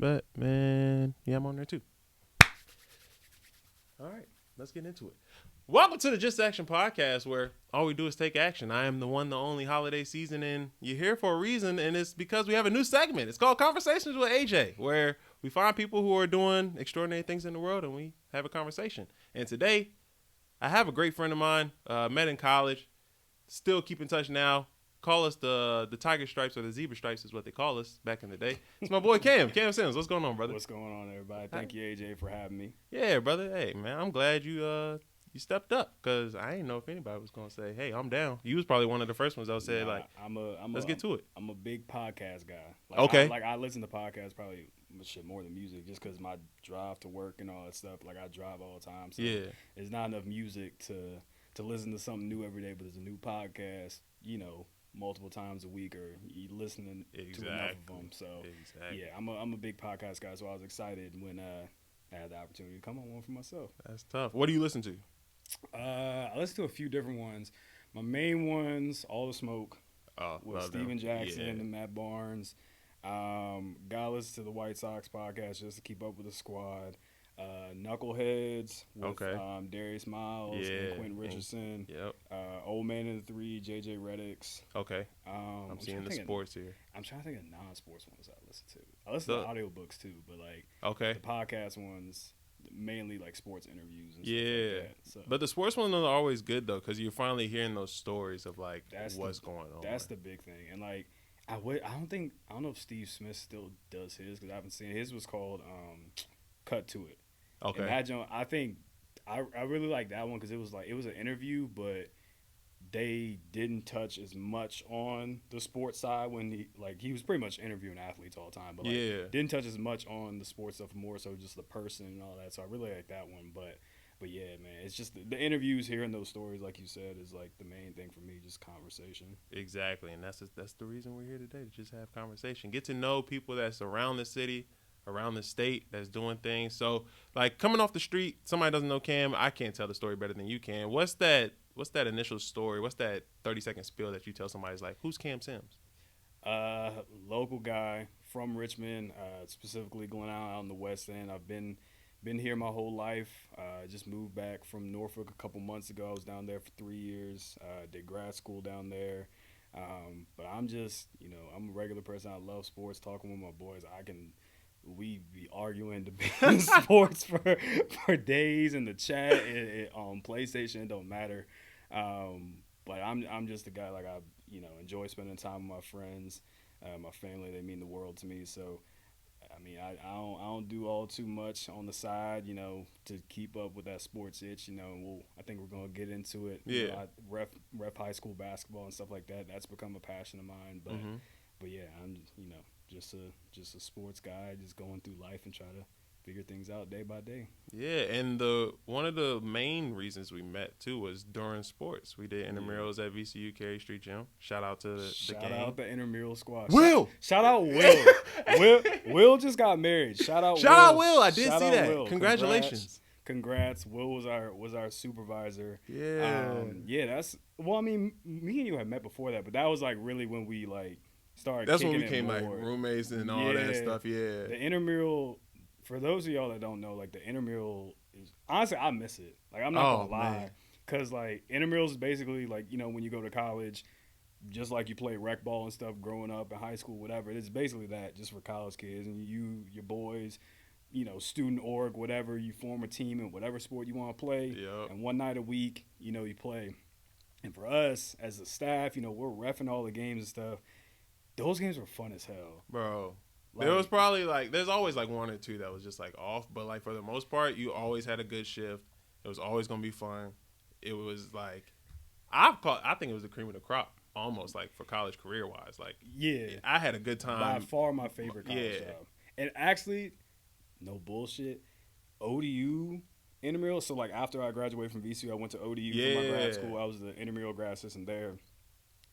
Man. Yeah, I'm on there too. All right, let's get into it. Welcome to the Just Action podcast, where all we do is take action. I am the one, the only Holiday season, and you're here for a reason, and it's because we have a new segment. It's called Conversations with AJ, where we find people who are doing extraordinary things in the world, and we have a conversation. And today, I have a great friend of mine, met in college, still keep in touch now. Call us the Tiger Stripes or the Zebra Stripes is what they call us back in the day. It's my boy Cam Sims. What's going on, brother? What's going on, everybody? Thank you, AJ, for having me. Yeah, brother. Hey, man, I'm glad you stepped up, because I didn't know if anybody was gonna say, "Hey, I'm down." You was probably one of the first ones that would say, let's get to it. I'm a big podcast guy. Okay. I listen to podcasts probably more than music, just because my drive to work and all that stuff. Like, I drive all the time, so Yeah. there's not enough music to listen to something new every day. But there's a new podcast, multiple times a week, or you listening to enough of them. So yeah, I'm a big podcast guy. So I was excited when I had the opportunity to come on one for myself. That's tough. What do you listen to? I listen to a few different ones. My main ones, All the Smoke, with Steven Jackson and Matt Barnes. Gotta listen to the White Sox podcast just to keep up with the squad. Knuckleheads with Darius Miles and Quentin Richardson. Yep. Old Man in the Three, JJ Reddicks. Okay. I'm seeing the sports here. I'm trying to think of non-sports ones I listen to. I listen to audiobooks too, but the podcast ones, mainly like sports interviews and stuff like that. So, but the sports ones are always good though, because you're finally hearing those stories of what's going on. That's the big thing. And I don't know if Steve Smith still does his, because I haven't seen it. His was called Cut to It. Okay. Imagine, I think I really like that one, because it was an interview, but they didn't touch as much on the sports side when he was pretty much interviewing athletes all the time, but didn't touch as much on the sports stuff, more so just the person and all that. So I really like that one, but yeah, man, it's just the interviews, hearing those stories, like you said, is like the main thing for me, just conversation. Exactly, and that's the reason we're here today, to just have conversation, get to know people that's around the city, around the state, that's doing things. So, like, coming off the street, somebody doesn't know Cam. I can't tell the story better than you can. What's that initial story? What's that 30-second spiel that you tell somebody, like, who's Cam Sims? Local guy from Richmond, specifically going out in the West End. I've been here my whole life. Just moved back from Norfolk a couple months ago. I was down there for 3 years. Did grad school down there. But I'm just, I'm a regular person. I love sports, talking with my boys. We be arguing, debating sports for days in the chat, on PlayStation. It don't matter. But I'm just a guy, I enjoy spending time with my friends, my family. They mean the world to me. So, I mean, I don't do all too much on the side, to keep up with that sports itch. I think we're gonna get into it. Yeah. I rep high school basketball and stuff like that. That's become a passion of mine. But yeah, I'm just a sports guy, just going through life and try to figure things out day by day. Yeah, and one of the main reasons we met too was during sports. We did intramurals at VCU Cary Street Gym. Shout out to the gang. Shout out the intramural squad. Will. Shout out Will. Will just got married. Shout out Will. I did see that. Will. Congratulations. Congrats. Will was our supervisor. Yeah. That's me and you had met before that, but that was really when we started. That's when we kicking became more. roommates and all that stuff. Yeah. The intramural. For those of y'all that don't know, the intramural is, honestly, I miss it. I'm not gonna lie, because intramural is basically when you go to college, just like you play rec ball and stuff growing up in high school, whatever. It's basically that, just for college kids, and your boys, student org, whatever. You form a team in whatever sport you want to play, and one night a week, you play. And for us as a staff, we're reffing all the games and stuff. Those games were fun as hell, bro. There was probably there's always one or two that was just off, but for the most part, you always had a good shift. It was always gonna be fun. It was I think it was the cream of the crop, almost for college career wise. I had a good time. By far my favorite college job. And actually, no bullshit, ODU intramural. So after I graduated from VCU, I went to ODU for my grad school. I was the intramural grad assistant there.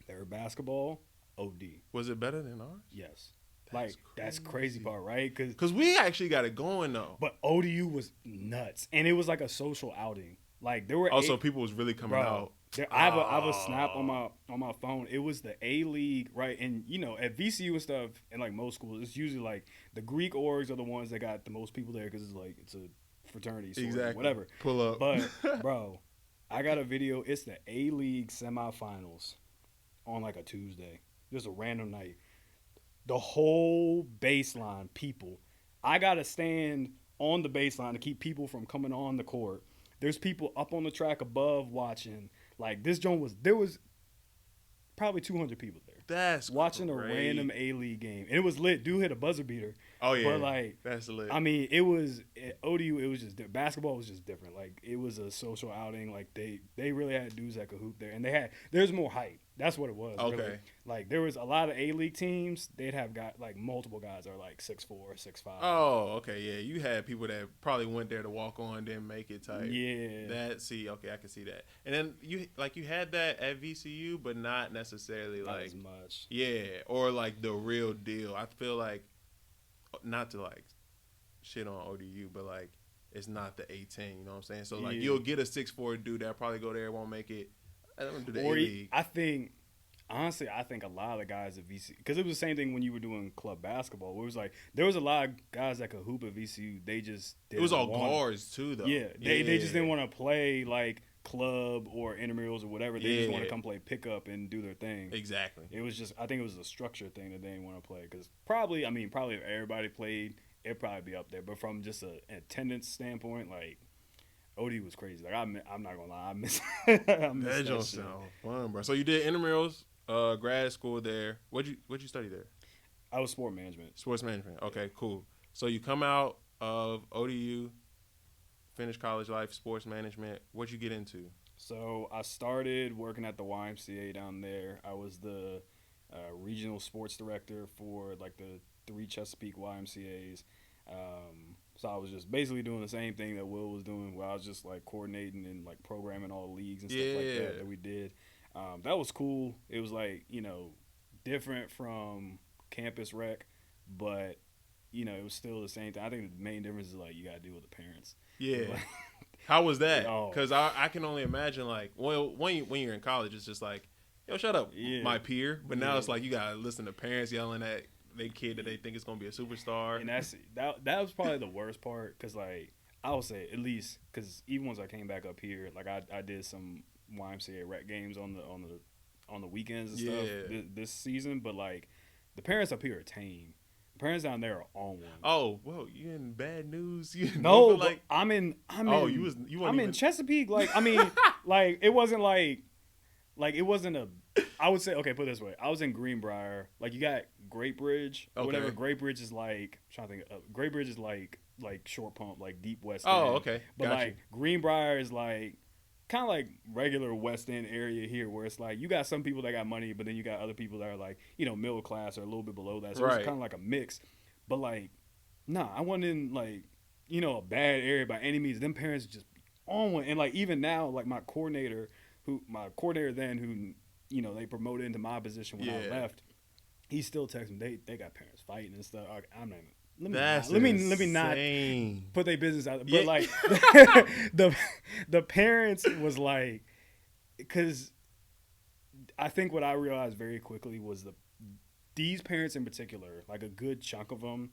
Their basketball, OD. Was it better than ours? Yes. That's crazy part, right? Because we actually got it going, though. But ODU was nuts. And it was a social outing. There were also, people was really coming out. I have a snap on my phone. It was the A League, right? And at VCU and stuff, and like most schools, it's usually like the Greek orgs are the ones that got the most people there because it's a fraternity, sort Exactly. of, whatever. Pull up. But bro, I got a video. It's the A League semifinals on like a Tuesday, just a random night. The whole baseline, people. I gotta stand on the baseline to keep people from coming on the court. There's people up on the track above watching. Like there was probably 200 people there. That's watching great. A random A-League game. And it was lit. Dude hit a buzzer beater. Oh yeah. But like that's lit. I mean, it was ODU, it was just basketball was just different. Like it was a social outing. Like they really had dudes that could hoop there. And there's more height. That's what it was. Okay. Really. Like there was a lot of A-League teams, they'd have got like multiple guys that are like 6'4", 6'5". Oh, okay, yeah. You had people that probably went there to walk on, didn't make it type. Yeah. Okay, I can see that. And then you had that at VCU, but not necessarily Not like as much. Yeah, or like the real deal. I feel like not to like shit on ODU, but like it's not the 18. You know what I'm saying? So like you'll get a 6'4" dude that probably go there, won't make it. Do the A-League. I think a lot of the guys at VCU, because it was the same thing when you were doing club basketball. Where it was like there was a lot of guys that could hoop at VCU. They just didn't. It was all guards too, though. Yeah, they just didn't want to play like club or intramurals or whatever. They just want to come play pickup and do their thing. Exactly. It was just, I think it was a structure thing that they didn't want to play. Because probably if everybody played, it'd probably be up there. But from just an attendance standpoint, like OD was crazy. Like I'm not gonna lie, I miss that don't shit. sound fun, bro. So you did intramurals, grad school there. What'd you study there? I was sport management. Sports management. Okay, cool. So you come out of ODU, finish college life, sports management. What'd you get into? So I started working at the YMCA down there. I was the regional sports director for like the 3 Chesapeake YMCAs. So I was just basically doing the same thing that Will was doing, where I was just like coordinating and like programming all the leagues and stuff like that we did. That was cool. It was like, different from campus rec, but it was still the same thing. I think the main difference is like you got to deal with the parents. Yeah. Like, how was that? Because I can only imagine like, well, when you're in college, it's just like, yo, shut up, my peer. But now it's like you got to listen to parents yelling at they kid that they think it's gonna be a superstar. And that was probably the worst part, because like I would say, at least, because even once I came back up here, like I did some YMCA rec games on the weekends and stuff this season, but like the parents up here are tame. The parents down there are on one. Oh, well, you in bad news? No, like I'm in in Chesapeake. Like I mean, like it wasn't like it wasn't a. I would say, okay, put it this way. I was in Greenbrier. Like, you got Great Bridge or whatever. Great Bridge is like, I'm trying to think. Great Bridge is like Short Pump, like deep West End. Oh, okay. But like Greenbrier is like kind of like regular West End area here, where it's like you got some people that got money, but then you got other people that are like, middle class or a little bit below that. So it's kind of like a mix. But like, nah, I wasn't in like, a bad area by any means. Them parents just on one. And like even now, like my coordinator then who they promoted into my position when I left, he still texts me. They got parents fighting and stuff. I'm not even. Let me not put their business out there. But like the parents was like, because I think what I realized very quickly was these parents in particular, like a good chunk of them,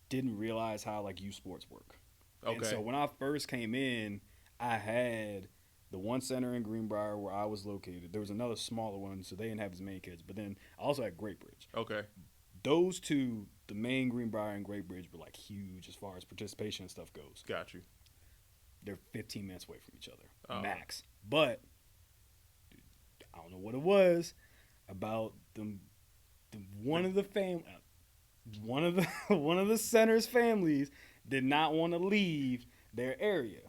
didn't realize how like youth sports work. Okay. And so when I first came in, I had the one center in Greenbrier where I was located. There was another smaller one, so they didn't have as many kids. But then I also had Great Bridge. Okay. Those two, the main Greenbrier and Great Bridge, were like huge as far as participation and stuff goes. Got you. They're 15 minutes away from each other, max. But I don't know what it was about them. One of the center's families did not want to leave their area.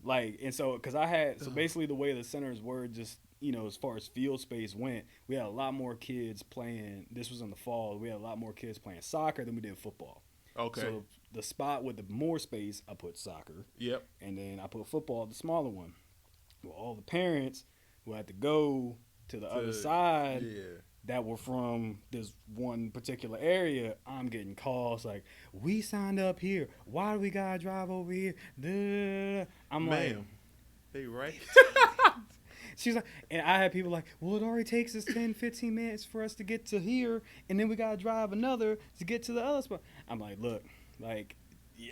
Like, and so, because so basically the way the centers were just, as far as field space went, we had a lot more kids playing, this was in the fall, we had a lot more kids playing soccer than we did football. Okay. So the spot with the more space, I put soccer. Yep. And then I put football, the smaller one. Well, all the parents who had to go to the other side that were from this one particular area, I'm getting calls like, we signed up here. Why do we got to drive over here? I'm like, they right? She's like, and I had people like, well, it already takes us 10, 15 minutes for us to get to here, and then we gotta drive another to get to the other spot. I'm like, look, like,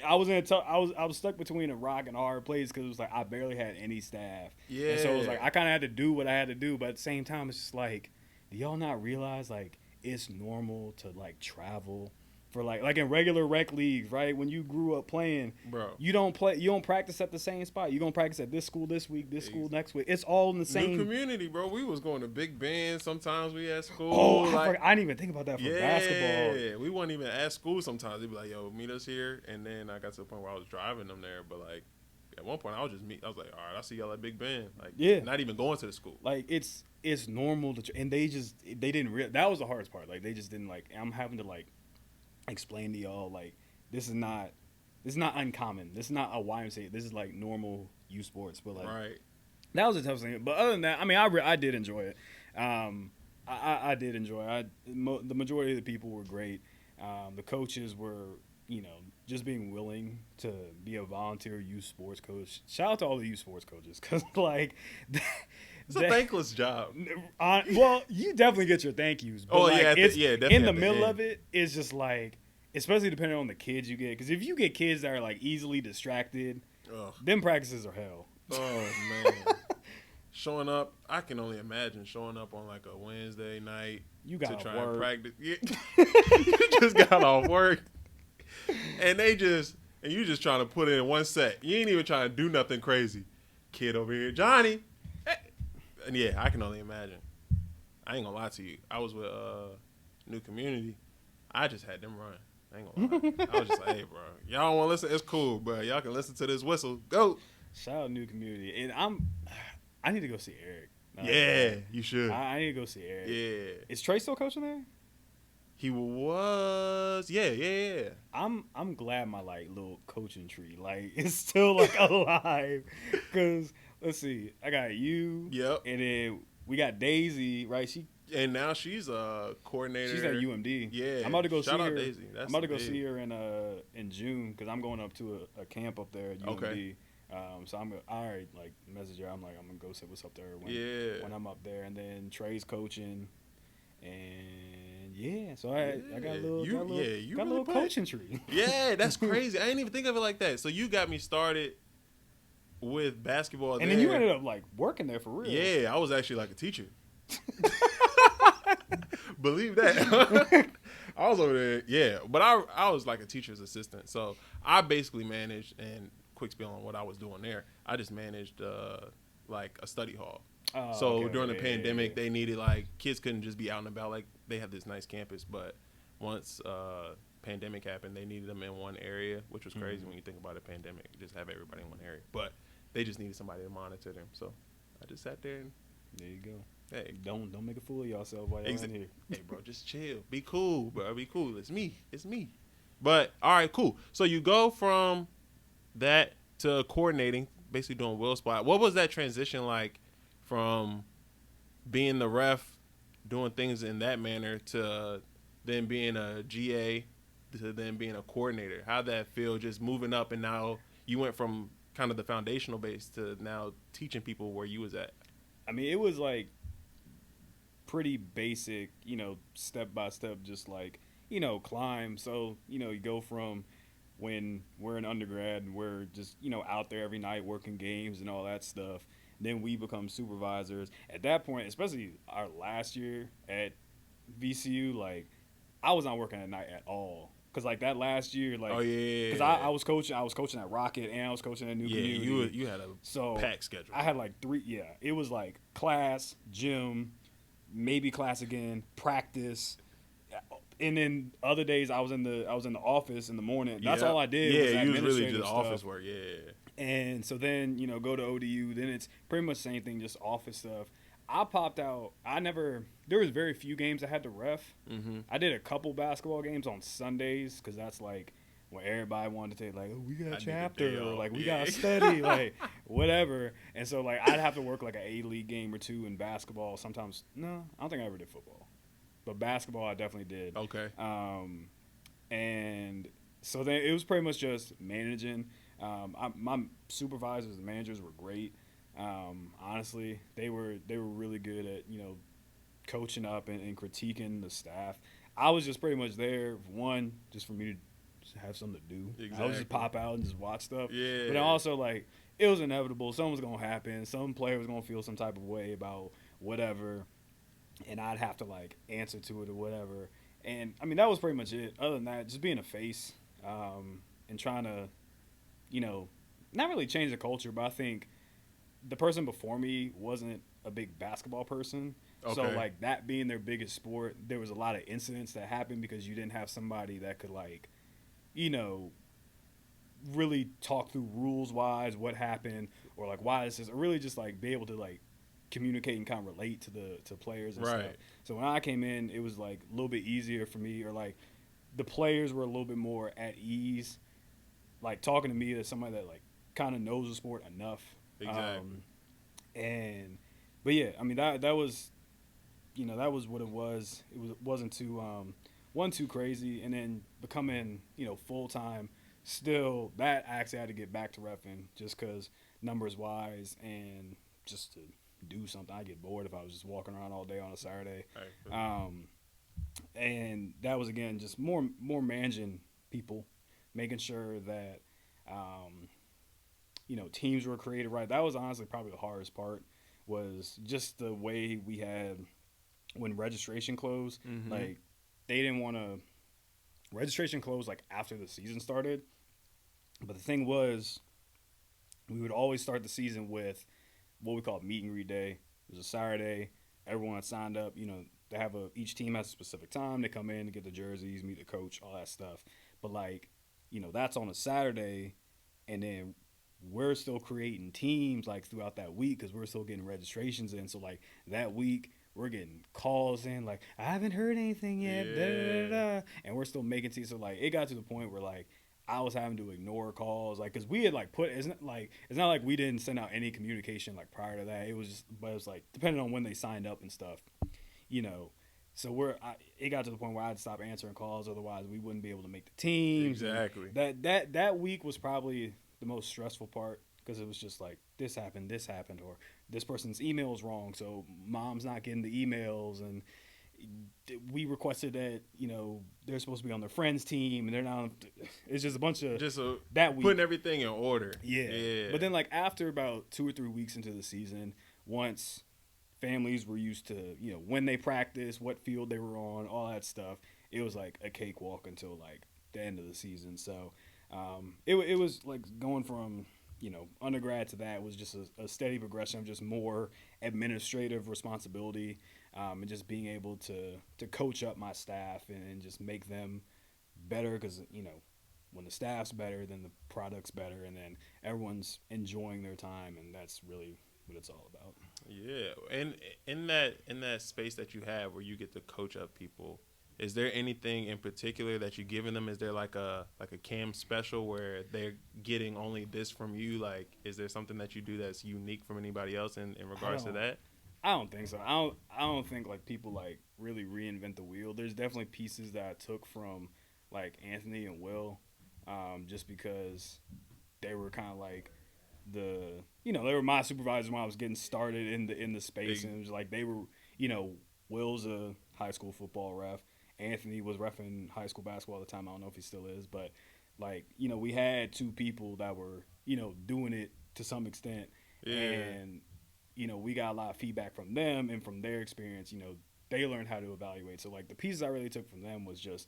I was I was stuck between a rock and a hard place because it was like I barely had any staff. Yeah. And so it was like I kind of had to do what I had to do, but at the same time, it's just like, do y'all not realize like it's normal to like travel for like in regular rec leagues, right? When you grew up playing, Bro. you don't practice at the same spot. You're gonna practice at this school this week, this school next week. It's all in the same New community, bro. We was going to Big Ben. Sometimes we at school. Oh, I didn't even think about that for basketball. Yeah, we weren't even at school sometimes. They'd be like, yo, meet us here. And then I got to the point where I was driving them there. But, like, at one point, I was like, all right, I'll see y'all at Big Ben. Like, yeah, not even going to the school. Like, it's normal. And they didn't that was the hardest part. Like, they just didn't, like, I'm having to, like, explain to y'all, like, this is not uncommon. This is not a YMCA. This is, like, normal youth sports. But, like, right. That was a tough thing. But other than that, I mean, I did enjoy it. I did enjoy it. The majority of the people were great. The coaches were, just being willing to be a volunteer youth sports coach. Shout out to all the youth sports coaches because, like, it's a thankless job. Well, you definitely get your thank yous. But definitely. In the middle of it, it's just like, especially depending on the kids you get. Because if you get kids that are like easily distracted, them practices are hell. Oh man. Showing up, I can only imagine showing up on like a Wednesday night to try and practice. Yeah. You just got off work, and you just trying to put it in one set. You ain't even trying to do nothing crazy. Kid over here, Johnny. Hey. And yeah, I can only imagine. I ain't gonna lie to you. I was with New Community. I just had them run. I ain't gonna lie. I was just like, hey, bro, y'all don't want to listen? It's cool, bro. Y'all can listen to this whistle. Go. Shout out New Community, and I need to go see Eric. Yeah, you should. I need to go see Eric. Yeah. Is Trey still coaching there? He was. Yeah. I'm glad my like little coaching tree like is still like alive. Cause let's see, I got you. Yep. And then we got Daisy, right? And now she's a coordinator. She's at UMD. Yeah. I'm about to go Shout see out her. Daisy. That's I'm about to go see her in June because I'm going up to a camp up there at UMD. Okay. So I already like message her. I'm like, I'm gonna go see what's up there when I'm up there. And then Trey's coaching, and yeah. So I got a little coaching tree. Yeah, that's crazy. I didn't even think of it like that. So you got me started with basketball, and then you ended up like working there for real. Yeah, I was actually like a teacher. Believe that. I was over there, yeah. But I was like a teacher's assistant. So I basically managed, and quick spiel on what I was doing there. I just managed like a study hall. During the pandemic, they needed like kids couldn't just be out and about. Like they have this nice campus, but once pandemic happened, they needed them in one area, which was crazy when you think about a pandemic. Just have everybody in one area, but they just needed somebody to monitor them. So I just sat there and there you go. Hey, don't make a fool of yourself while you're in here. Hey, bro, just chill. Be cool, bro. Be cool. It's me. But all right, cool. So you go from that to coordinating, basically doing will spot. What was that transition like from being the ref, doing things in that manner, to then being a GA, to then being a coordinator? How'd that feel, just moving up, and now you went from kind of the foundational base to now teaching people where you was at? I mean, it was like pretty basic, step by step, just like, climb. So, you go from when we're an undergrad and we're just, out there every night working games and all that stuff. Then we become supervisors. At that point, especially our last year at VCU, like, I was not working at night at all. Because, like, that last year, like, because I was coaching at Rocket and I was coaching at New Community. You had a packed schedule. I had, like, it was, like, class, gym, maybe class again, practice. And then other days I was in the office in the morning. That's all I did. Yeah, you was really just office work. Yeah. And so then go to ODU. Then it's pretty much the same thing, just office stuff. I popped out. There was very few games I had to ref. Mm-hmm. I did a couple basketball games on Sundays because that's like when everybody wanted to take like, oh, we got a chapter, or like we got to study, like whatever. And so like I'd have to work like an A-League game or two in basketball. Sometimes, no, I don't think I ever did football. But basketball I definitely did. Okay. And so then it was pretty much just managing. My supervisors and managers were great. Honestly, they were really good at coaching up and critiquing the staff. I was just pretty much there, one, just for me to just have something to do. Exactly. I would just pop out and just watch stuff. Yeah. But then also, like, it was inevitable. Something was going to happen. Some player was going to feel some type of way about whatever, and I'd have to, like, answer to it or whatever. And, I mean, that was pretty much it. Other than that, just being a face and trying to, not really change the culture, but I think the person before me wasn't a big basketball person. Okay. So, like, that being their biggest sport, there was a lot of incidents that happened because you didn't have somebody that could, like, really talk through rules-wise what happened or, like, why this is, or really just, like, be able to, like, communicate and kind of relate to players and Right. stuff. So when I came in, it was, like, a little bit easier for me, or, like, the players were a little bit more at ease, like, talking to me as somebody that, like, kind of knows the sport enough. Exactly. But yeah, I mean, that was, that was what it was. Wasn't too crazy, and then becoming full time. Still, that I actually had to get back to reffing just because numbers wise and just to do something. I get bored if I was just walking around all day on a Saturday. Right. And that was again just more managing people, making sure that teams were created right. That was honestly probably the hardest part, was just the way we had when registration closed. Mm-hmm. Like, they didn't want to registration closed like after the season started. But the thing was, we would always start the season with what we call meet and greet day. It was a Saturday. Everyone had signed up. They have each team has a specific time. They come in to get the jerseys, meet the coach, all that stuff. But like, that's on a Saturday, and then we're still creating teams like throughout that week because we're still getting registrations in. So like that week, we're getting calls in like, I haven't heard anything yet, Yeah. da, da, da, da. And we're still making teams. So like, it got to the point where like I was having to ignore calls, like, because we had like it's not like we didn't send out any communication like prior to that. It was just, but it was like depending on when they signed up and stuff, So it got to the point where I had to stop answering calls, otherwise we wouldn't be able to make the teams. Exactly. And that week was probably the most stressful part, because it was just like this happened, or this person's email is wrong, so mom's not getting the emails, and we requested that they're supposed to be on their friend's team and they're not. It's just a bunch of that week putting everything in order. Yeah. But then like after about 2 or 3 weeks into the season, once families were used to when they practiced, what field they were on, all that stuff, it was like a cakewalk until like the end of the season. So it was like going from undergrad to that was just a steady progression of just more administrative responsibility, and just being able to coach up my staff and just make them better, because when the staff's better, then the product's better, and then everyone's enjoying their time, and that's really what it's all about. Yeah, and in that space that you have where you get to coach up people, is there anything in particular that you're giving them? Is there like a cam special where they're getting only this from you? Like, is there something that you do that's unique from anybody else in regards to that? I don't think so. I don't think like people like really reinvent the wheel. There's definitely pieces that I took from like Anthony and Will, just because they were kind of like they were my supervisors when I was getting started in the space, and it was like they were, Will's a high school football ref. Anthony was reffing high school basketball at the time. I don't know if he still is, but like, we had two people that were, doing it to some extent. Yeah. And, we got a lot of feedback from them, and from their experience, they learned how to evaluate. So like the pieces I really took from them was just,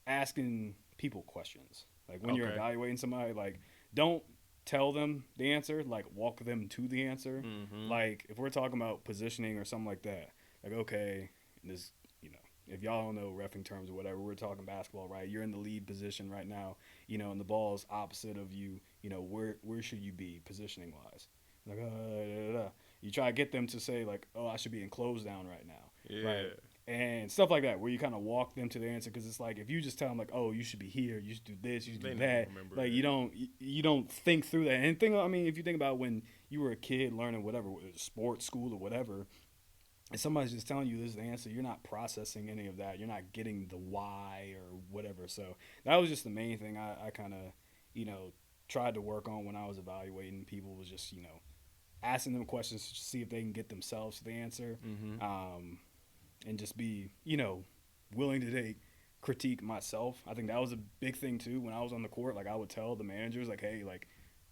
asking people questions. Like when you're evaluating somebody, like don't tell them the answer, like walk them to the answer. Mm-hmm. Like if we're talking about positioning or something like that, like, okay, this, if y'all don't know reffing terms or whatever, we're talking basketball, right? You're in the lead position right now, and the ball is opposite of you. Where should you be positioning wise? Like, you try to get them to say like, oh, I should be in close down right now, Yeah. right? And stuff like that, where you kind of walk them to the answer, because it's like if you just tell them like, oh, you should be here, you should do this, you should do that, like you don't think through that. And if you think about when you were a kid learning whatever, sports, school, or whatever. And somebody's just telling you this is the answer, you're not processing any of that. You're not getting the why or whatever. So that was just the main thing I kind of, tried to work on when I was evaluating people was just, asking them questions to see if they can get themselves to the answer, and just be, willing to take critique myself. I think that was a big thing too. When I was on the court, like I would tell the managers, like, hey, like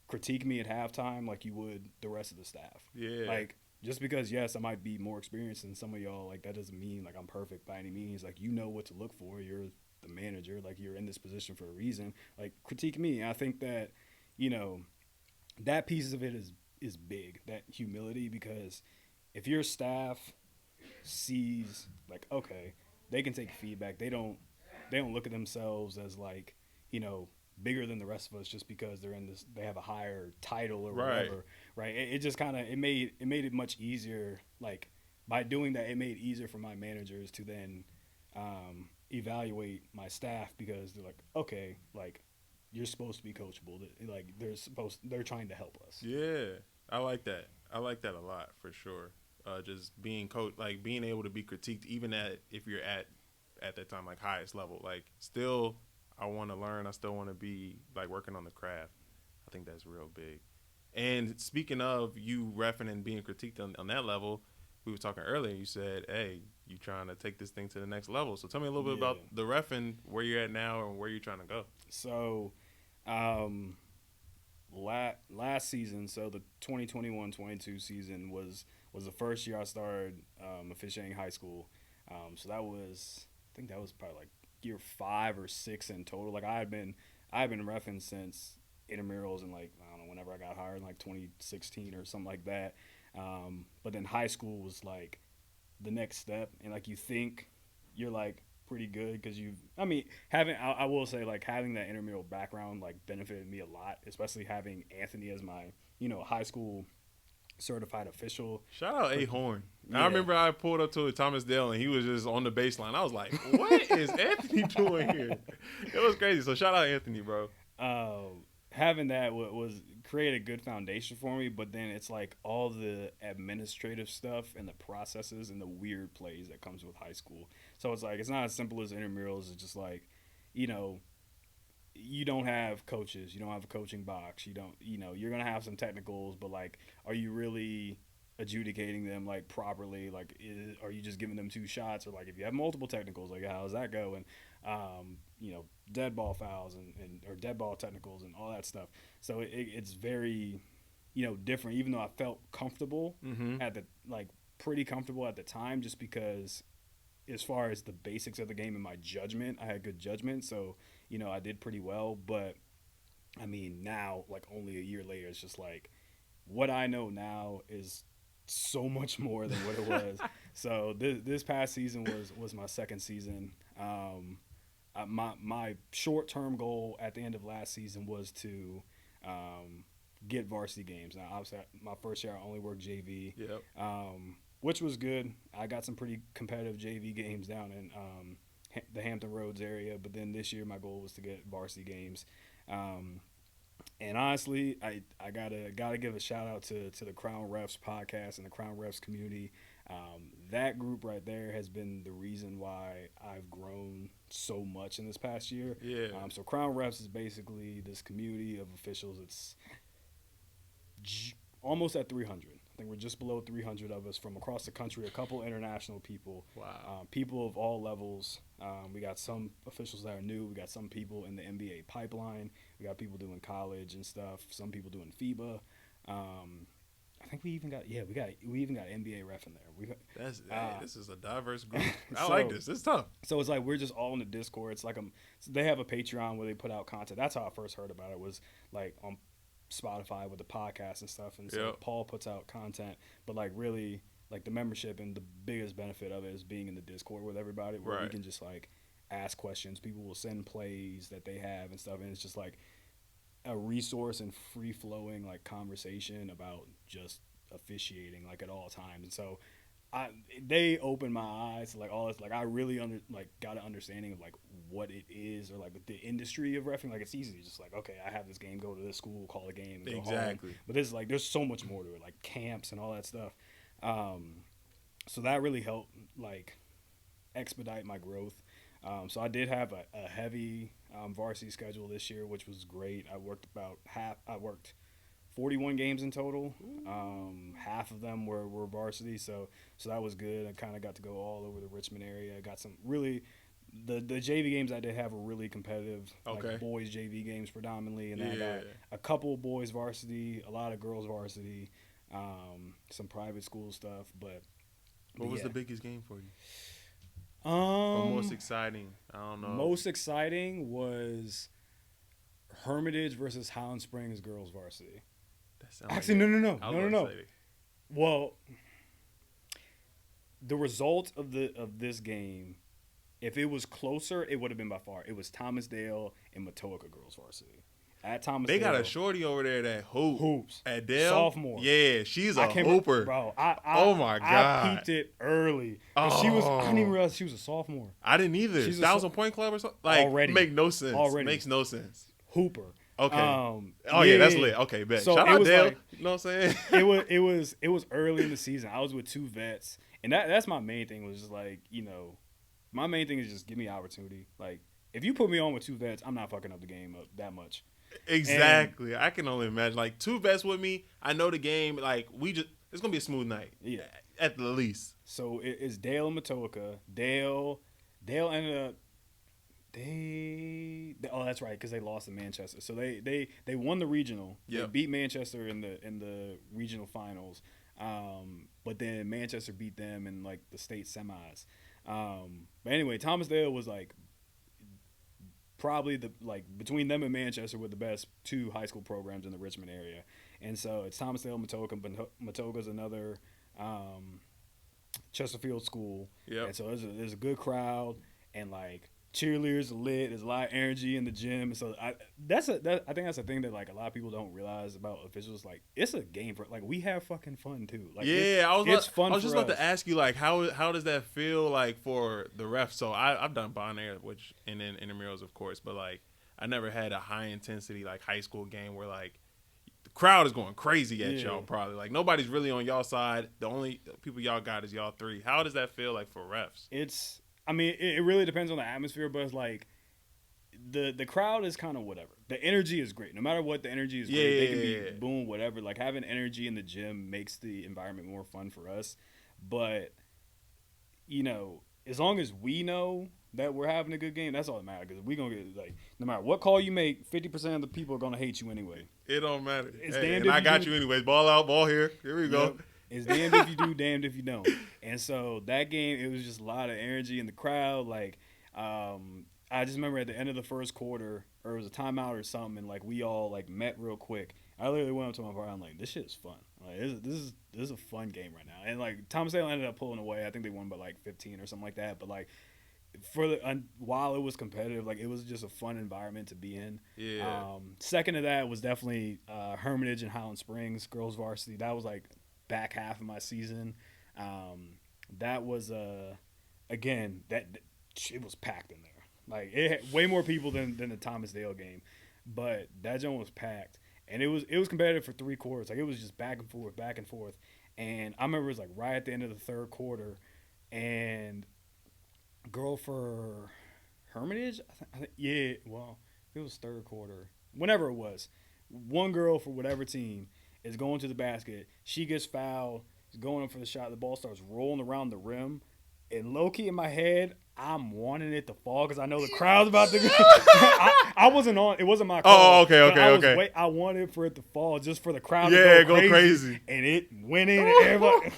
critique me at halftime like you would the rest of the staff. Yeah. Like just because yes, I might be more experienced than some of y'all, like that doesn't mean like I'm perfect by any means. Like what to look for. You're the manager, like you're in this position for a reason. Like critique me. And I think that, that piece of it is big, that humility, because if your staff sees like, okay, they can take feedback. They don't look at themselves as like, bigger than the rest of us just because they have a higher title or whatever, right? It just kind of, it made it much easier. Like by doing that, it made it easier for my managers to then evaluate my staff, because they're like, okay, like you're supposed to be coachable. Like they're trying to help us. Yeah, I like that. I like that a lot for sure. Just being like being able to be critiqued, even if you're at that time like highest level. Like still, I want to learn. I still want to be like working on the craft. I think that's real big. And speaking of you reffing and being critiqued on that level, we were talking earlier. You said, "Hey, you trying to take this thing to the next level." So tell me a little bit about the reffing, where you're at now, and where you're trying to go. So, last season, so the 2021-22 season was the first year I started officiating high school. So I think that was probably like year 5 or 6 in total. Like I've been reffing since intramurals, and like I don't know, whenever I got hired in like 2016 or something like that. But then high school was like the next step, and like you think you're like pretty good because I will say like having that intramural background like benefited me a lot, especially having Anthony as my high school certified official. Shout out A Horn. Yeah. I remember I pulled up to Thomas Dale and he was just on the baseline. I was like, what is Anthony doing here? It was crazy. So shout out Anthony, bro. Having that was create a good foundation for me, but then it's like all the administrative stuff and the processes and the weird plays that comes with high school. So it's like it's not as simple as intramurals. It's just like, you don't have coaches, you don't have a coaching box, you're gonna have some technicals, but like, are you really adjudicating them like properly? Like, are you just giving them 2 shots? Or like, if you have multiple technicals, like how does that go? And dead ball fouls and or dead ball technicals and all that stuff. So it's very different. Even though I felt comfortable pretty comfortable at the time, just because as far as the basics of the game and my judgment, I had good judgment. So I did pretty well. But I mean, now, like only a year later, it's just like what I know now is so much more than what it was. So this past season was my second season. My short-term goal at the end of last season was to get varsity games. Now, obviously, my first year I only worked JV, which was good. I got some pretty competitive JV games down in the Hampton Roads area. But then this year my goal was to get varsity games. And honestly, I gotta give a shout out to the Crown Refs podcast and the Crown Refs community. That group right there has been the reason why I've grown so much in this past year. Yeah. So Crown Refs is basically this community of officials. It's almost at 300. I think we're just below 300 of us from across the country, a couple international people. Wow. People of all levels. We got some officials that are new. We got some people in the NBA pipeline. We got people doing college and stuff. Some people doing FIBA. I think we even got NBA ref in there. This is a diverse group. I like this. It's tough. So it's like we're just all in the Discord. It's like they have a Patreon where they put out content. That's how I first heard about it, was like on Spotify with the podcast and stuff. And so Paul puts out content, but like really like the membership and the biggest benefit of it is being in the Discord with everybody, where we can just like ask questions. People will send plays that they have and stuff, and it's just like a resource and free flowing like conversation about just officiating like at all times. And so they opened my eyes to like all this. Like I really got an understanding of like what it is, or like the industry of reffing. Like it's easy to just like, okay, I have this game, go to this school, call a game, and go home. But this is like there's so much more to it, like camps and all that stuff. So that really helped like expedite my growth. So I did have a heavy varsity schedule this year, which was great. I worked 41 games in total. Half of them were varsity, so that was good. I kind of got to go all over the Richmond area. I got some really the JV games I did have were really competitive, like boys JV games predominantly, and then I got a couple of boys varsity, a lot of girls varsity, some private school stuff. But what was the biggest game for you? Or most exciting? I don't know. Most exciting was Hermitage versus Highland Springs girls varsity. Actually, no. Well, the result of this game, if it was closer, it would have been by far. It was Thomasdale and Matoaka girls varsity. At Thomasdale, they got a shorty over there that hoops. At Dale, sophomore. Yeah, she's a hooper, bro. Oh my god, I peeped it early. I didn't even realize she was a sophomore. I didn't either. She's 1,000-point club or something. Like, already make no sense. Already makes no sense. Hooper. Okay. That's lit. Okay, bet. So shout out Dale. Like, you know what I'm saying? it was early in the season. I was with two vets, and that's my main thing. Was just like, my main thing is just give me opportunity. Like, if you put me on with two vets, I'm not fucking up the game up that much. Exactly. I can only imagine. Like, two vets with me, I know the game. Like, it's gonna be a smooth night. Yeah, at the least. So it's Dale and Matoaka. Dale ended up. That's right, because they lost to Manchester. So they won the regional. Yep. They beat Manchester in the regional finals. But then Manchester beat them in like the state semis. But anyway, Thomasdale was like probably between them and Manchester were the best two high school programs in the Richmond area. And so it's Thomasdale, Matoaka, but Matoaka's another Chesterfield school. Yep. And so there's a good crowd, and like cheerleaders are lit. There's a lot of energy in the gym. So I think that's the thing that like a lot of people don't realize about officials. Like, it's a game for, like, we have fucking fun too. Like, it's fun. I was just about to ask you, like, how does that feel like for the refs? So I've done Bon Air, which and then intramurals, of course, but like I never had a high intensity like high school game where like the crowd is going crazy at y'all. Probably like nobody's really on y'all side. The only people y'all got is y'all three. How does that feel like for refs? It really depends on the atmosphere, but it's like the crowd is kind of whatever. The energy is great. No matter what, the energy is great. They can be boom, whatever. Like, having energy in the gym makes the environment more fun for us. But, as long as we know that we're having a good game, that's all that matters. Because we're going to get, like, no matter what call you make, 50% of the people are going to hate you anyway. It don't matter. And I got you anyways. Ball out, ball here. Here we go. Yep. It's damned if you do, damned if you don't. And so that game, it was just a lot of energy in the crowd. Like, I just remember at the end of the first quarter, or it was a timeout or something, and like we all like met real quick. I literally went up to my partner, I'm like, this shit is fun. Like, this is a fun game right now. And like Thomasdale ended up pulling away. I think they won by like 15 or something like that. But like while it was competitive, like, it was just a fun environment to be in. Yeah. Second to that was definitely Hermitage and Highland Springs girls varsity. That was like back half of my season. That was again that it was packed in there. Like, it had way more people than the Thomasdale game, but that joint was packed, and it was competitive for 3 quarters. Like, it was just back and forth. And I remember it was like right at the end of the third quarter, and girl for Hermitage, I think it was third quarter, whenever it was. One girl for whatever team is going to the basket. She gets fouled. She's going up for the shot. The ball starts rolling around the rim. And low-key in my head, I'm wanting it to fall because I know the crowd's about to go. I wasn't on. It wasn't my call. Oh, okay. I wanted for it to fall just for the crowd to go crazy. And it went in, and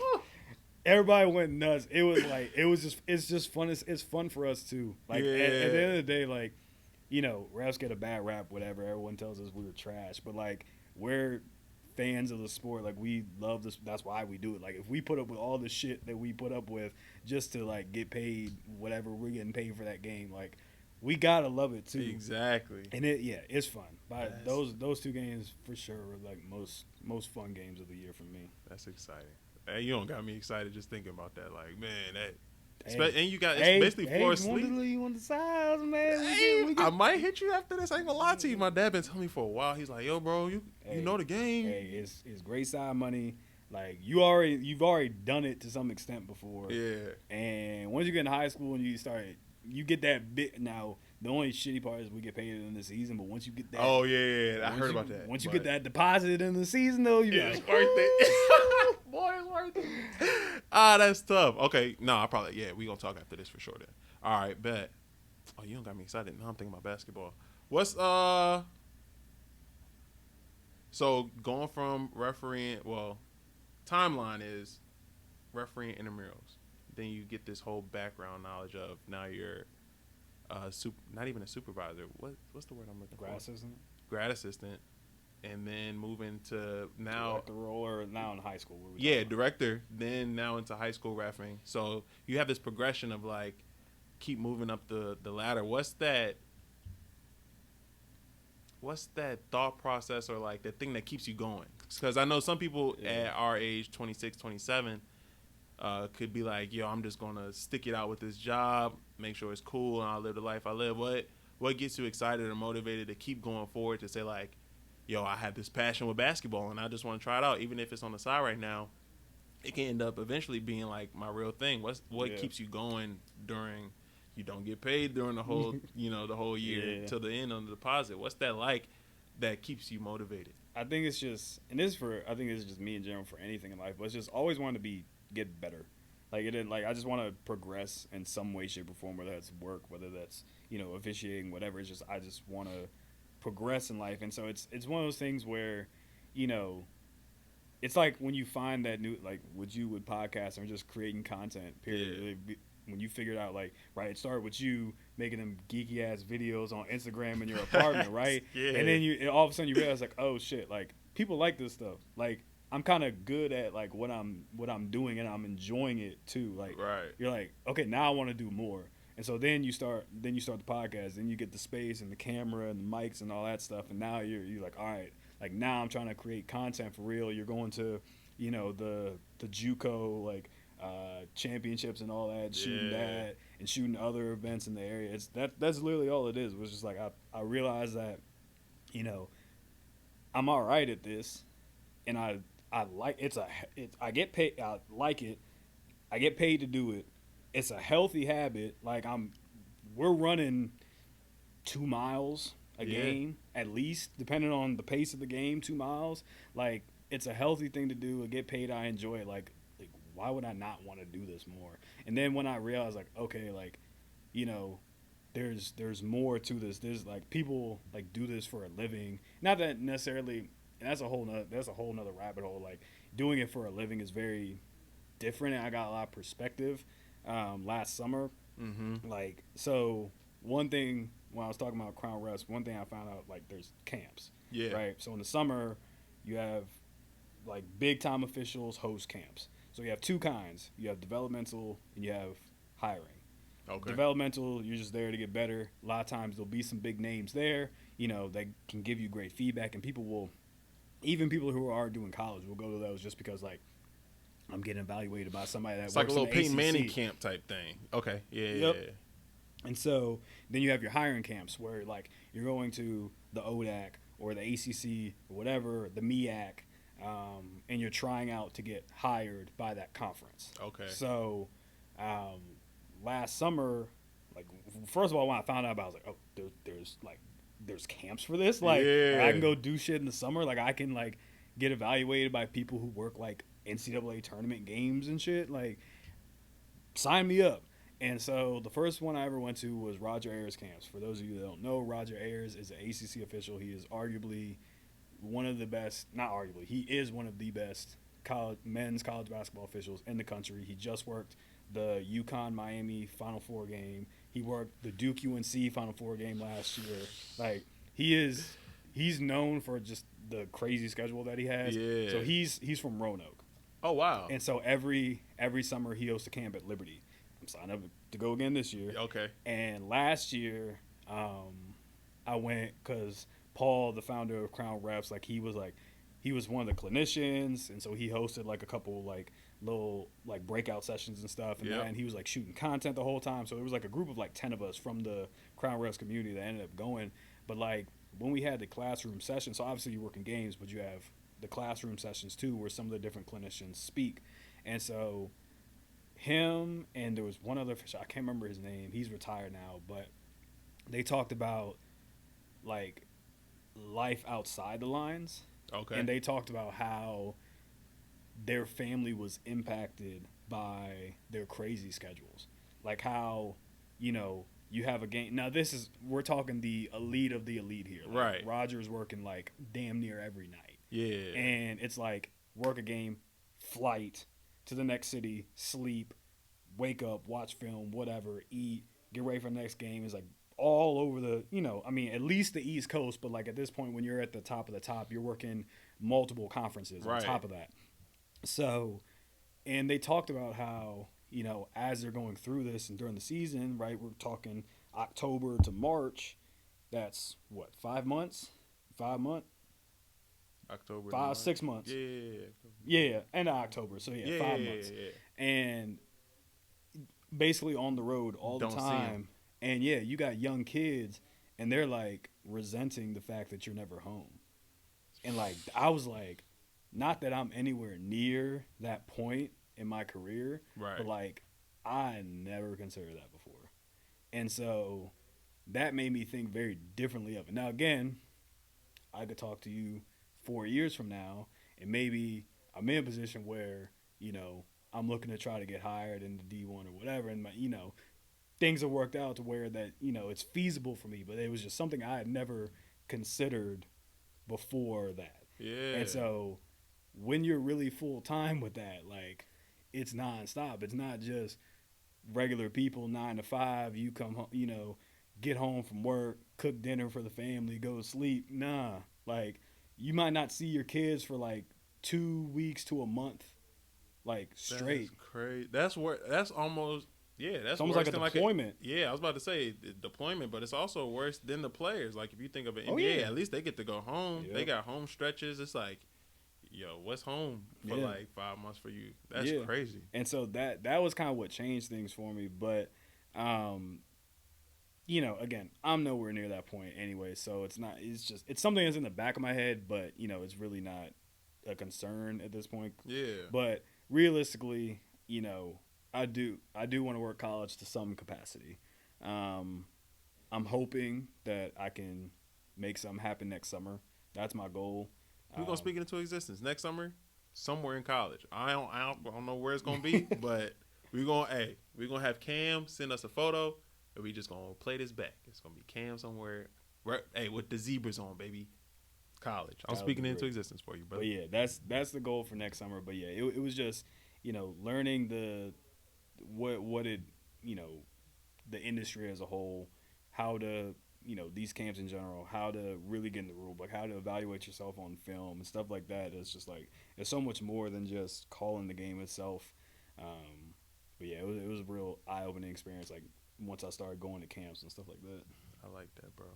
everybody went nuts. It was like, it's just fun. It's fun for us too. Like, at the end of the day, like, refs get a bad rap, whatever. Everyone tells us we were trash. But like, we're fans of the sport. Like, we love this. That's why we do it. Like, if we put up with all the shit that we put up with just to like get paid whatever we're getting paid for that game, like, we gotta love it too. Exactly. And it's fun. But those 2 games for sure were like most fun games of the year for me. That's exciting. Hey, you don't got me excited just thinking about that. Like, man, and you got it's basically floor sleep. You want the size, man? I might hit you after this. I ain't gonna lie to you. My dad been telling me for a while. He's like, yo, bro, you know the game. Hey, it's great side money. Like, you've already done it to some extent before. Yeah. And once you get in high school and you start you get that bit now. The only shitty part is we get paid in the season, but once you get that, I heard about that. Once you get that deposit in the season, though, you it's like, worth it. Boy, it's worth it. That's tough. Okay, no, we gonna talk after this for sure. Then, all right, bet. Oh, you don't got me excited. Now I'm thinking about basketball. What's So going from refereeing, timeline is refereeing intramurals. Then you get this whole background knowledge of now you're not even a supervisor. What's the word I'm looking for? Grad assistant, and then moving to now director role, or now in high school. Director. Then now into high school refereeing. So you have this progression of like keep moving up the ladder. What's that thought process, or like the thing that keeps you going? Because I know some people at our age, 26, 27, could be like, yo, I'm just going to stick it out with this job, make sure it's cool, and I'll live the life I live. What gets you excited or motivated to keep going forward, to say like, yo, I have this passion with basketball and I just want to try it out, even if it's on the side right now? It can end up eventually being like my real thing. What keeps you going during? You don't get paid during the whole, the whole year till the end on the deposit. What's that like that keeps you motivated? I think it's just, I think it's just me in general for anything in life, but it's just always wanting to get better. Like I just want to progress in some way, shape, or form, whether that's work, whether that's, officiating, whatever. It's just, I just want to progress in life. And so it's one of those things where, it's like when you find that new, like with podcasting or just creating content, period. Yeah. When you figured out, like, right, it started with you making them geeky ass videos on Instagram in your apartment, right? Yeah. And then all of a sudden you realize, like, oh shit, like people like this stuff. Like I'm kind of good at like what I'm doing, and I'm enjoying it too. Like, right. You're like, okay, now I want to do more. And so then you start the podcast, then you get the space and the camera and the mics and all that stuff, and now you're like, all right, like now I'm trying to create content for real. You're going to, the JUCO like championships and all that, shooting that and shooting other events in the area. That's literally all it is. It was just like I realized that, I'm all right at this, and I like I get paid. I like it. I get paid to do it. It's a healthy habit. Like we're running 2 miles a game at least, depending on the pace of the game. 2 miles. Like it's a healthy thing to do. I get paid. I enjoy it. Like why would I not want to do this more? And then when I realized, like, okay, like, there's more to this. There's like people like do this for a living. Not that necessarily, and that's a whole nother rabbit hole. Like doing it for a living is very different, and I got a lot of perspective. Last summer, like, so one thing when I was talking about Crown Refs, one thing I found out, like, there's camps. Yeah. Right. So in the summer, you have like big time officials host camps. So you have two kinds. You have developmental and you have hiring. Okay. Developmental, you're just there to get better. A lot of times there'll be some big names there, that can give you great feedback, and even people who are doing college will go to those just because, like, I'm getting evaluated by somebody that it's works like a little Peyton ACC. Manning camp type thing. Okay. Yeah. And so then you have your hiring camps where, like, you're going to the ODAC or the ACC or whatever, the MEAC, and you're trying out to get hired by that conference. Okay. So last summer, like, first of all, when I found out about it, I was like, oh, there's camps for this? Like, I can go do shit in the summer? Like, I can, like, get evaluated by people who work, like, NCAA tournament games and shit? Like, sign me up. And so the first one I ever went to was Roger Ayers camps. For those of you that don't know, Roger Ayers is an ACC official. He is arguably one of the best, not arguably, he is one of the best men's college basketball officials in the country. He just worked the UConn-Miami Final Four game. He worked the Duke-UNC Final Four game last year. Like, he's known for just the crazy schedule that he has. Yeah. So he's from Roanoke. Oh, wow. And so every summer he hosts a camp at Liberty. I'm signed up to go again this year. Okay. And last year, I went because Paul, the founder of Crown Refs, like, he was one of the clinicians, and so he hosted like a couple like little like breakout sessions and stuff, and he was like shooting content the whole time. So there was like a group of like 10 of us from the Crown Refs community that ended up going. But like when we had the classroom sessions, so obviously you work in games, but you have the classroom sessions too, where some of the different clinicians speak, and so him and there was one other official. I can't remember his name. He's retired now, but they talked about like life outside the lines, Okay. and they talked about how their family was impacted by their crazy schedules, like how you have a game. Now this is we're talking the elite of the elite here. Like, Right. Roger's working like damn near every night, Yeah. and it's like work a game, flight to the next city, sleep, wake up, watch film, whatever, eat, get ready for the next game. Is like all over the, I mean, at least the East Coast, but like at this point when you're at the top of the top, you're working multiple conferences on Right. top of that. So, and they talked about how, as they're going through this and during the season, right, we're talking October to March, that's what, 5 months? 5 months? October. 5, 6 months. Yeah. Yeah, end of October. So, yeah, 5 months. Yeah. And basically on the road all the Don't see 'em. time. And yeah, you got young kids and they're like resenting the fact that you're never home. And like I was like, not that I'm anywhere near that point in my career, Right. but like I never considered that before. And so that made me think very differently of it. Now again, I could talk to you 4 years from now and maybe I'm in a position where, I'm looking to try to get hired in the D1 or whatever, and things have worked out to where that it's feasible for me. But it was just something I had never considered before that. Yeah. And so when you're really full time with that, like it's nonstop. It's not just regular people 9 to 5. You come home, get home from work, cook dinner for the family, go to sleep. Nah, like you might not see your kids for like 2 weeks to a month. Like straight. That's crazy. That's almost It's almost like a deployment. I was about to say deployment, but it's also worse than the players. Like if you think of an Oh, NBA, yeah. at least they get to go home. Yep. They got home stretches. It's like, what's home for Yeah. like 5 months for you? That's Yeah. crazy. And so that was kind of what changed things for me. But, again, I'm nowhere near that point anyway. So it's something that's in the back of my head, but, it's really not a concern at this point. Yeah. But realistically, I do want to work college to some capacity. I'm hoping that I can make something happen next summer. That's my goal. We're gonna speak it into existence next summer, somewhere in college. I don't know where it's gonna be, but we're gonna have Cam send us a photo, and we just gonna play this back. It's gonna be Cam somewhere, right? Hey, with the zebras on, baby. College. I'm speaking it into existence for you, brother. But yeah, that's the goal for next summer. But yeah, it was just learning what it the industry as a whole, how to these camps in general, how to really get in the rule book, how to evaluate yourself on film and stuff like that. It's just like it's so much more than just calling the game itself. But yeah, it was a real eye-opening experience. Like once I started going to camps and stuff like that. I like that, bro.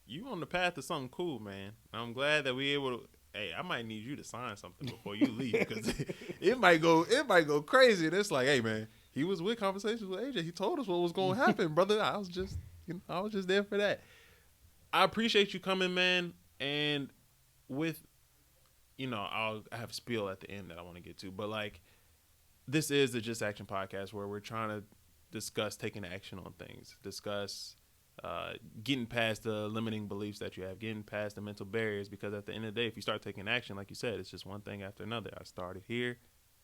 You on the path to something cool, man. I'm glad that we able to. Hey, I might need you to sign something before you leave because it might go crazy. And it's like, hey, man, he was with Conversations with AJ. He told us what was going to happen, brother. I was just there for that. I appreciate you coming, man. And with, I have a spiel at the end that I want to get to, but like, this is the Just Action podcast where we're trying to discuss taking action on things, discuss getting past the limiting beliefs that you have, getting past the mental barriers, because at the end of the day, if you start taking action, like you said, it's just one thing after another. I started here,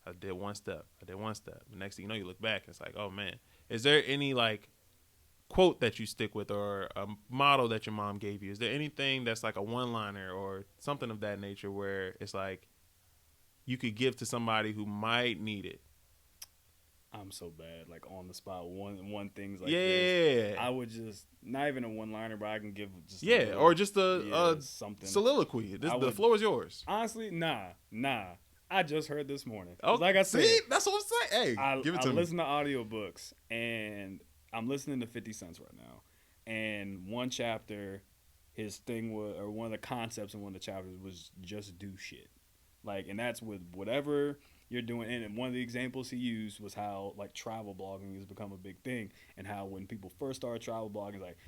I did one step, the next thing you know, you look back and it's like, oh man. Is there any like quote that you stick with or a motto that your mom gave you? Is there anything that's like a one-liner or something of that nature where it's like you could give to somebody who might need it? I'm so bad, like on the spot. One things like this. Yeah, I would just not even a one-liner, but I can give just or just something soliloquy. The floor is yours. Honestly, nah. I just heard this morning. Oh, like I said, see, that's what I'm saying. Hey, give it to me. I listen to audiobooks, and I'm listening to 50 Cent right now. And one chapter, his thing was, or one of the concepts in one of the chapters was just do shit. Like, and that's with whatever you're doing. And one of the examples he used was how like travel blogging has become a big thing, and how when people first started travel blogging, like,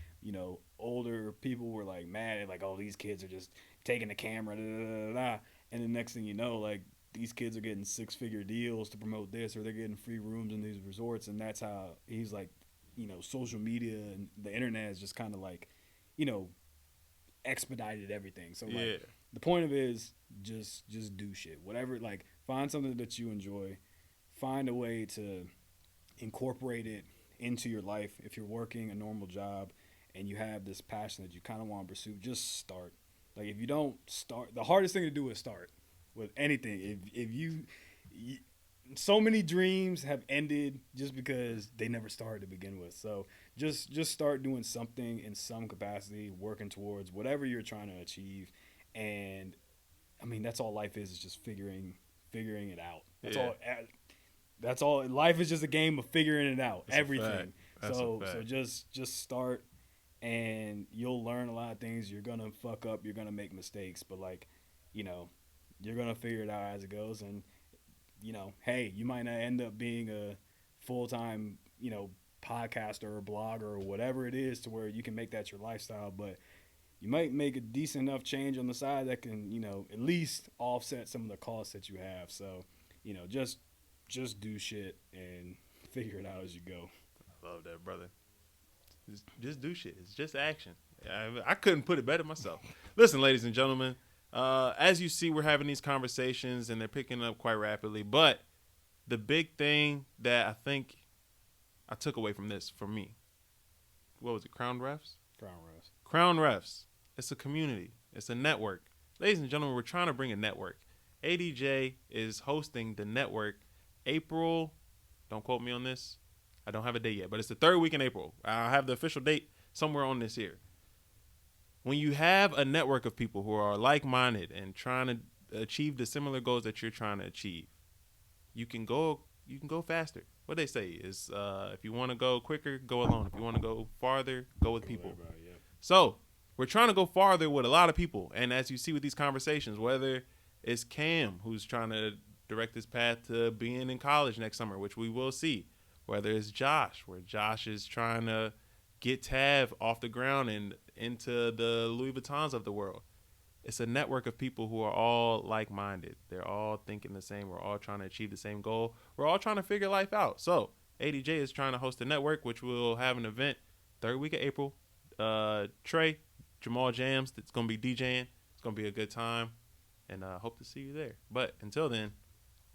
older people were like mad at like, oh, these kids are just taking the camera, da, da, da, da. And the next thing you know, like these kids are getting 6-figure deals to promote this, or they're getting free rooms in these resorts, and that's how he's like, social media and the internet is just kind of like, expedited everything. So like the point of it is just do shit. Whatever, like find something that you enjoy. Find a way to incorporate it into your life. If you're working a normal job and you have this passion that you kind of want to pursue, just start. Like if you don't start, the hardest thing to do is start with anything. If you so many dreams have ended just because they never started to begin with. So just start doing something in some capacity, working towards whatever you're trying to achieve. And I mean, that's all life is just figuring it out. That's all. Life is just a game of figuring it out. That's everything. So just start, and you'll learn a lot of things. You're gonna fuck up. You're gonna make mistakes, but like, you're gonna figure it out as it goes. And hey, you might not end up being a full-time, podcaster or blogger or whatever it is to where you can make that your lifestyle, but you might make a decent enough change on the side that can, at least offset some of the costs that you have. So, just do shit and figure it out as you go. I love that, brother. Just do shit. It's just action. I couldn't put it better myself. Listen, ladies and gentlemen, as you see, we're having these conversations and they're picking up quite rapidly. But the big thing that I think I took away from this, for me, what was it? Crown Refs? Crown Refs. It's a community. It's a network. Ladies and gentlemen, we're trying to bring a network. ADJ is hosting the network April. Don't quote me on this. I don't have a date yet, but it's the third week in April. I'll have the official date somewhere on this here. When you have a network of people who are like-minded and trying to achieve the similar goals that you're trying to achieve, you can go faster. What they say is, if you want to go quicker, go alone. If you want to go farther, go with people. So we're trying to go farther with a lot of people. And as you see with these conversations, whether it's Cam, who's trying to direct his path to being in college next summer, which we will see, whether it's Josh, where Josh is trying to get Tav off the ground and into the Louis Vuittons of the world. It's a network of people who are all like-minded. They're all thinking the same. We're all trying to achieve the same goal. We're all trying to figure life out. So ADJ is trying to host a network, which will have an event third week of April. Trey, Jamal Jams, that's going to be DJing. It's going to be a good time, and I hope to see you there. But until then,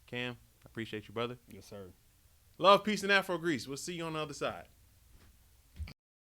Cam, I appreciate you, brother. Yes, sir. Love, peace, and Afro Grease. We'll see you on the other side.